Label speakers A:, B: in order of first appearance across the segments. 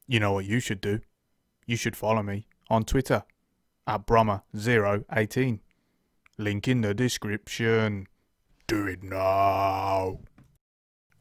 A: You know what you should do? You should follow me on Twitter at Brommer018. Link in the description. Do it now.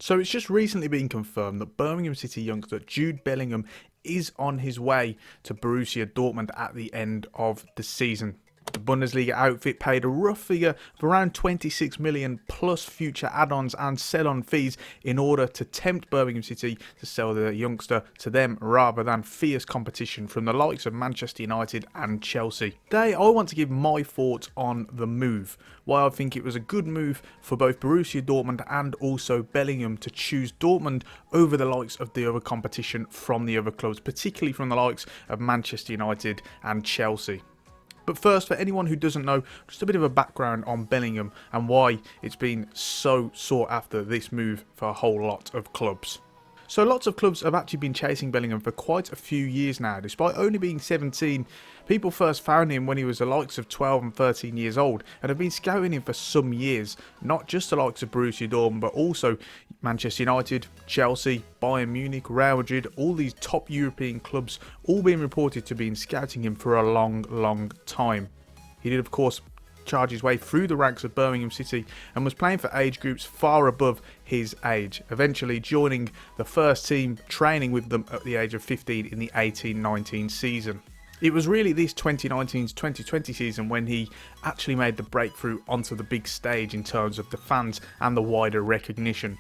A: So it's just recently been confirmed that Birmingham City Youngster Jude Bellingham is on his way to Borussia Dortmund at the end of the season. The Bundesliga outfit paid a rough figure of around 26 million plus future add-ons and sell-on fees in order to tempt Birmingham City to sell the youngster to them rather than fierce competition from the likes of Manchester United and Chelsea. Today I want to give my thoughts on the move, why I think it was a good move for both Borussia Dortmund and also Bellingham to choose Dortmund over the likes of the other competition from the other clubs, particularly from the likes of Manchester United and Chelsea. But first, for anyone who doesn't know, just a bit of a background on Bellingham and why it's been so sought after, this move, for a whole lot of clubs. So lots of clubs have actually been chasing Bellingham for quite a few years now. Despite only being 17, people first found him when he was the likes of 12 and 13 years old and have been scouting him for some years. Not just the likes of Borussia Dortmund, but also Manchester United, Chelsea, Bayern Munich, Real Madrid, all these top European clubs, all being reported to be scouting him for a long time. He did, of course, charge his way through the ranks of Birmingham City and was playing for age groups far above his age, eventually joining the first team, training with them at the age of 15 in the 18-19 season. It was really this 2019-2020 season when he actually made the breakthrough onto the big stage in terms of the fans and the wider recognition.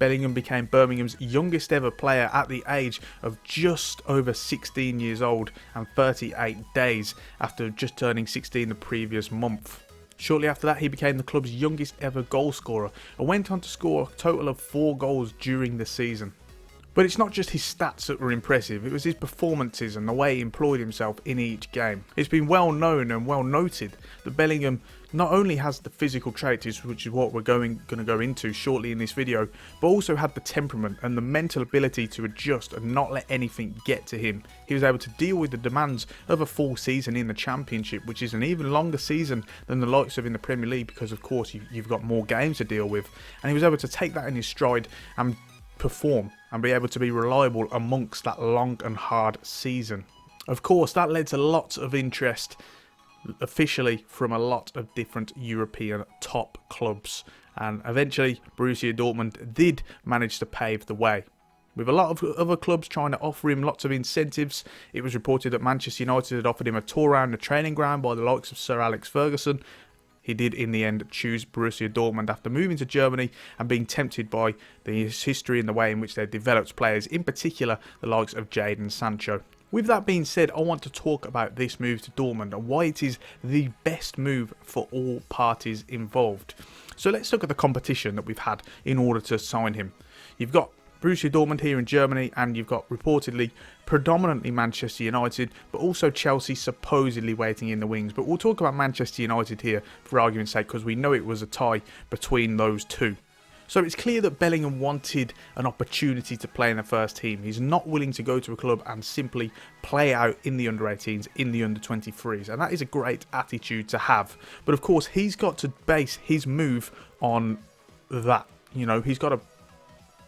A: Bellingham became Birmingham's youngest ever player at the age of just over 16 years old and 38 days after just turning 16 the previous month. Shortly after that, he became the club's youngest ever goal scorer and went on to score a total of 4 goals during the season. But it's not just his stats that were impressive, it was his performances and the way he employed himself in each game. It's been well known and well noted that Bellingham not only has the physical traits, which is what we're going to go into shortly in this video, but also had the temperament and the mental ability to adjust and not let anything get to him. He was able to deal with the demands of a full season in the Championship, which is an even longer season than the likes of in the Premier League because, of course, you've got more games to deal with. And he was able to take that in his stride and perform and be able to be reliable amongst that long and hard season. Of course, that led to lots of interest officially from a lot of different European top clubs, and eventually Borussia Dortmund did manage to pave the way. With a lot of other clubs trying to offer him lots of incentives, it was reported that Manchester United had offered him a tour around the training ground by the likes of Sir Alex Ferguson. He did in the end choose Borussia Dortmund after moving to Germany and being tempted by the history and the way in which they've developed players, in particular the likes of Jadon Sancho. With that being said, I want to talk about this move to Dortmund and why it is the best move for all parties involved. So let's look at the competition that we've had in order to sign him. You've got Borussia Dortmund here in Germany, and you've got reportedly predominantly Manchester United, but also Chelsea supposedly waiting in the wings. But we'll talk about Manchester United here for argument's sake, because we know it was a tie between those two. So it's clear that Bellingham wanted an opportunity to play in the first team. He's not willing to go to a club and simply play out in the under-18s, in the under-23s. And that is a great attitude to have. But of course, he's got to base his move on that. You know, he's got to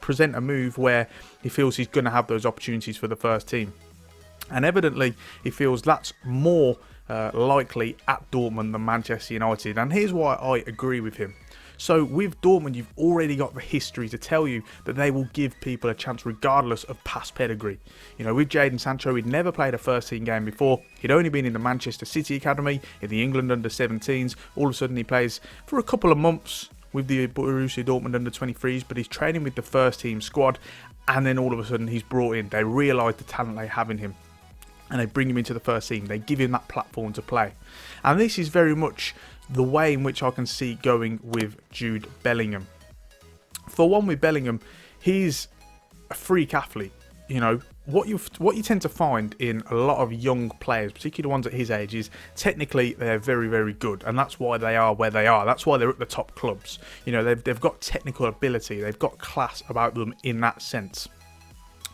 A: present a move where he feels he's going to have those opportunities for the first team. And evidently, he feels that's more likely at Dortmund than Manchester United. And here's why I agree with him. So with Dortmund, you've already got the history to tell you that they will give people a chance regardless of past pedigree. You know, with Jadon Sancho, he'd never played a first team game before. He'd only been in the Manchester City Academy, in the England under-17s. All of a sudden he plays for a couple of months with the Borussia Dortmund under-23s, but he's training with the first team squad, and then all of a sudden he's brought in. They realise the talent they have in him, and they bring him into the first team. They give him that platform to play. And this is very much the way in which I can see going with Jude Bellingham. For one, with Bellingham, he's a freak athlete. You know, what you tend to find in a lot of young players, particularly the ones at his age, is technically they're very good, and that's why they are where they are. That's why they're at the top clubs. You know, they've got technical ability, they've got class about them in that sense.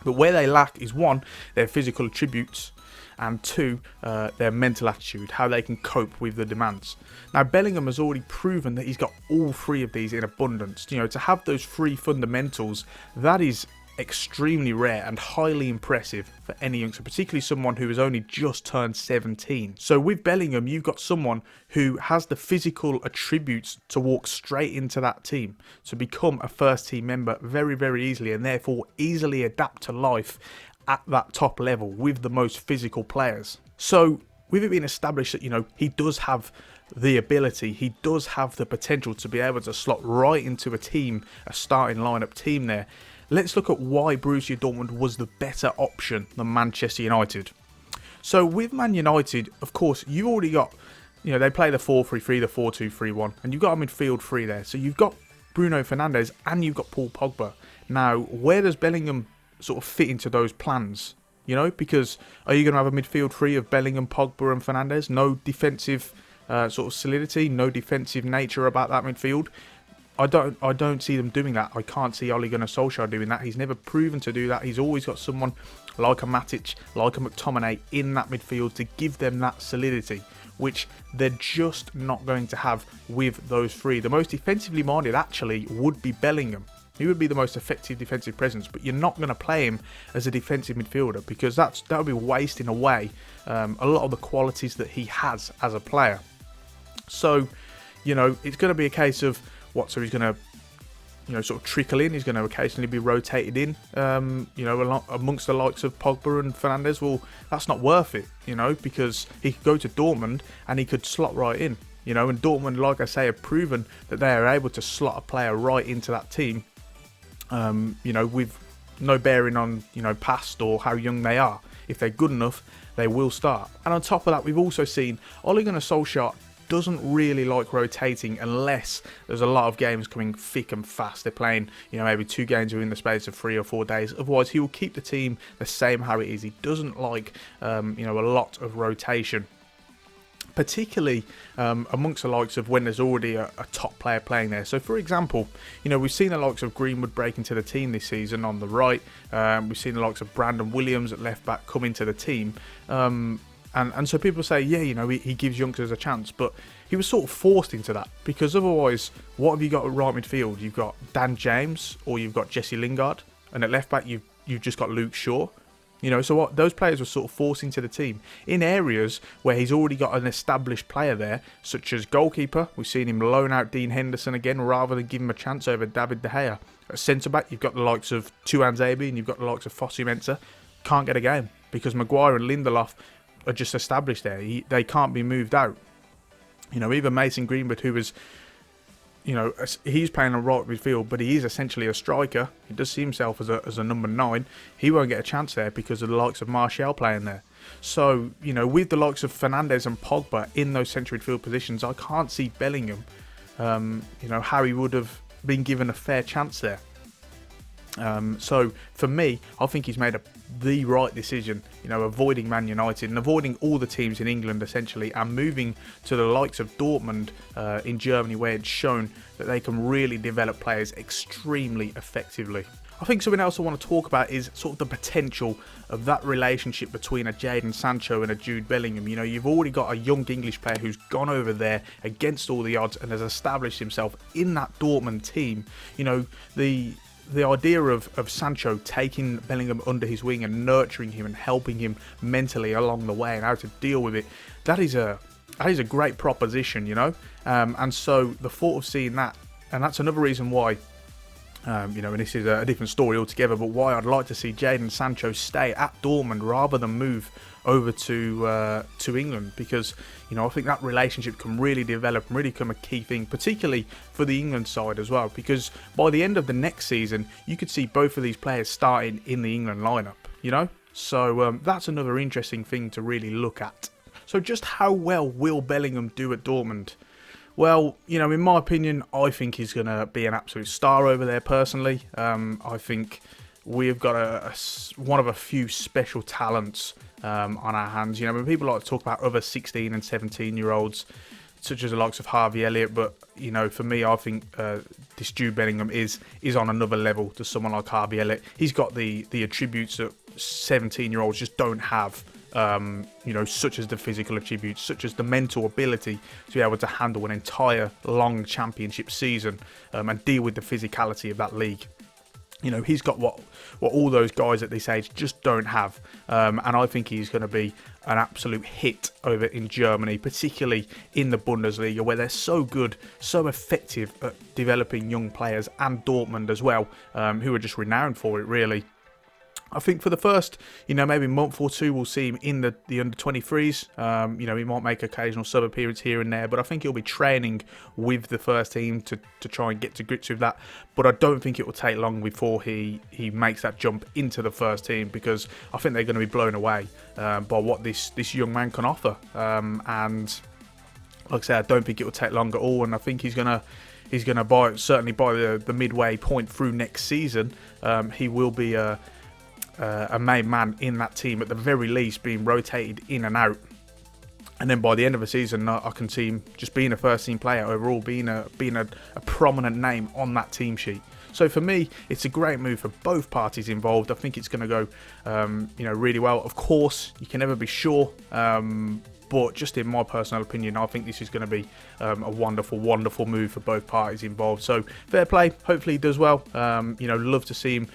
A: But where they lack is, one, their physical attributes, and two, their mental attitude, how they can cope with the demands. Now, Bellingham has already proven that he's got all three of these in abundance. You know, to have those three fundamentals, that is extremely rare and highly impressive for any youngster, particularly someone who has only just turned 17. So with Bellingham, you've got someone who has the physical attributes to walk straight into that team, to become a first team member very, very easily, and therefore easily adapt to life at that top level with the most physical players. So with it being established that, you know, he does have the ability, he does have the potential to be able to slot right into a team, a starting lineup team there, let's look at why Borussia Dortmund was the better option than Manchester United. So with Man United, of course, you already got, you know, they play the 4-3-3, the 4-2-3-1, and you've got a midfield three there. So you've got Bruno Fernandes and you've got Paul Pogba. Now, where does Bellingham sort of fit into those plans? You know, because are you going to have a midfield three of Bellingham, Pogba and Fernandes? No defensive sort of solidity, no defensive nature about that midfield. I don't see them doing that. I can't see Ole Gunnar Solskjaer doing that. He's never proven to do that. He's always got someone like a Matic, like a McTominay in that midfield to give them that solidity, which they're just not going to have with those three. The most defensively minded actually would be Bellingham. He would be the most effective defensive presence, but you're not going to play him as a defensive midfielder because that would be wasting away a lot of the qualities that he has as a player. So, you know, it's going to be a case of so he's going to, you know, sort of trickle in. He's going to occasionally be rotated in, you know, amongst the likes of Pogba and Fernandes. Well, that's not worth it, you know, because he could go to Dortmund and he could slot right in, you know, and Dortmund, like I say, have proven that they are able to slot a player right into that team, you know, with no bearing on, you know, past or how young they are. If they're good enough, they will start. And on top of that, we've also seen Ole Gunnar Solskjaer doesn't really like rotating unless there's a lot of games coming thick and fast. They're playing, you know, maybe 2 games within the space of 3 or 4 days. Otherwise, he will keep the team the same how it is. He doesn't like, you know, a lot of rotation, particularly amongst the likes of when there's already a top player playing there. So, for example, you know, we've seen the likes of Greenwood break into the team this season on the right. We've seen the likes of Brandon Williams at left back come into the team. And so people say, yeah, you know, he gives youngsters a chance, but he was sort of forced into that because otherwise, what have you got at right midfield? You've got Dan James or you've got Jesse Lingard, and at left back you've just got Luke Shaw. You know, so what those players were sort of forced into the team in areas where he's already got an established player there, such as goalkeeper. We've seen him loan out Dean Henderson again rather than give him a chance over David De Gea. At centre back, you've got the likes of Tuan Zabi and you've got the likes of Fosu Mensah. Can't get a game because Maguire and Lindelof are just established there. They can't be moved out. You know, even Mason Greenwood, who is, you know, he's playing on right midfield, but he is essentially a striker. He does see himself as a number 9. He won't get a chance there because of the likes of Martial playing there. So, you know, with the likes of Fernandes and Pogba in those central midfield positions, I can't see Bellingham, you know, how he would have been given a fair chance there. So for me, I think he's made the right decision, you know, avoiding Man United and avoiding all the teams in England essentially, and moving to the likes of Dortmund in Germany, where it's shown that they can really develop players extremely effectively. I think something else I want to talk about is sort of the potential of that relationship between a Jadon Sancho and a Jude Bellingham. You know, you've already got a young English player who's gone over there against all the odds and has established himself in that Dortmund team. You know, the idea of Sancho taking Bellingham under his wing and nurturing him and helping him mentally along the way and how to deal with it, that is a great proposition, you know. And so the thought of seeing that, and that's another reason why, you know, and this is a different story altogether, but why I'd like to see Jadon Sancho stay at Dortmund rather than move over to England, because, you know, I think that relationship can really develop and really become a key thing, particularly for the England side as well, because by the end of the next season you could see both of these players starting in the England lineup, you know. So that's another interesting thing to really look at. So just how well will Bellingham do at Dortmund? Well, you know, in my opinion, I think he's going to be an absolute star over there personally. I think we've got one of a few special talents on our hands. You know, when people like to talk about other 16 and 17-year-olds, such as the likes of Harvey Elliott, but, you know, for me, I think this Jude Bellingham is on another level to someone like Harvey Elliott. He's got the attributes that 17-year-olds just don't have. You know, such as the physical attributes, such as the mental ability to be able to handle an entire long championship season and deal with the physicality of that league. You know, he's got what all those guys at this age just don't have. And I think he's going to be an absolute hit over in Germany, particularly in the Bundesliga, where they're so good, so effective at developing young players, and Dortmund as well, who are just renowned for it, really. I think for the first, maybe month or two, we'll see him in the under-23s. He might make occasional sub-appearance here and there, but I think he'll be training with the first team to try and get to grips with that. But I don't think it will take long before he makes that jump into the first team, because I think they're going to be blown away by what this young man can offer. And like I said, I don't think it will take long at all, and I think he's gonna certainly by the midway point through next season, he will be a main man in that team, at the very least, being rotated in and out. And then by the end of the season, I can see him just being a first team player overall, being a prominent name on that team sheet. So for me, it's a great move for both parties involved. I think it's going to go, really well. Of course, you can never be sure. But just in my personal opinion, I think this is going to be a wonderful, wonderful move for both parties involved. So fair play. Hopefully he does well. Love to see him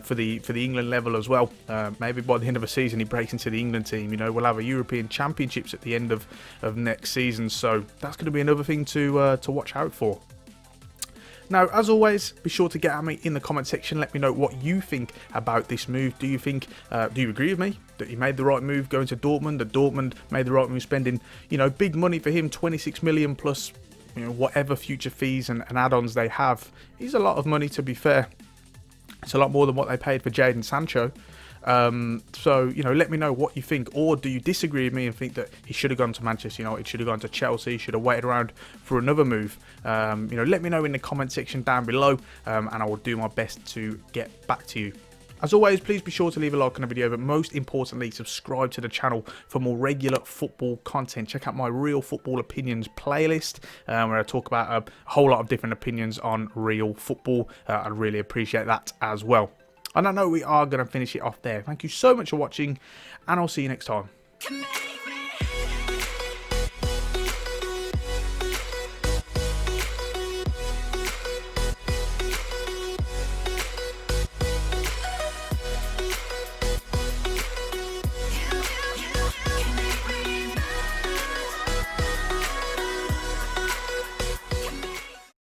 A: for the England level as well. Maybe by the end of the season he breaks into the England team. We'll have a European Championships at the end of next season. So that's going to be another thing to watch out for. Now, as always, be sure to get at me in the comment section. Let me know what you think about this move. Do you agree with me that he made the right move going to Dortmund? That Dortmund made the right move spending, big money for him, 26 million plus, whatever future fees and add-ons they have. It's a lot of money, to be fair. It's a lot more than what they paid for Jadon Sancho. So, let me know what you think. Or do you disagree with me and think that he should have gone to Manchester United, should have gone to Chelsea, should have waited around for another move? Let me know in the comment section down below, and I will do my best to get back to you. As always, please be sure to leave a like on the video, but most importantly, subscribe to the channel for more regular football content. Check out my Real Football Opinions playlist, where I talk about a whole lot of different opinions on real football. I'd really appreciate that as well. And I know we are going to finish it off there. Thank you so much for watching, and I'll see you next time.